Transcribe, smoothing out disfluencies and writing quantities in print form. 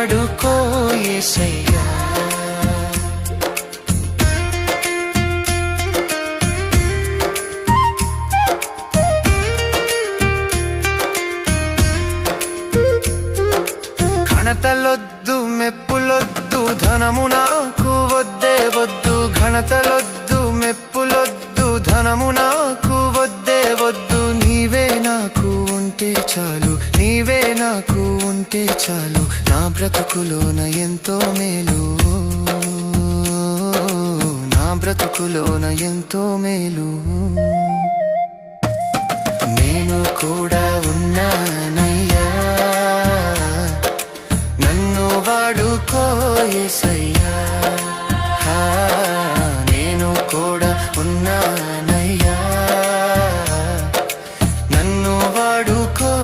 వాడుకో యేసయ్యా. ఘనతలొద్దు మెప్పులొద్దు ధనము నాకు వద్దే వద్దు. ఘనతలొద్దు మెప్పులొద్దు ధనము నాకు వద్దే వద్దు. నీవే నాకు ఉంటే చాలు, నీవే నాకు ఉంటే చాలు. నా బ్రతుకులోన ఎంతో మేలు, నా బ్రతుకులోన ఎంతో మేలు. నేను కూడా ఉన్నా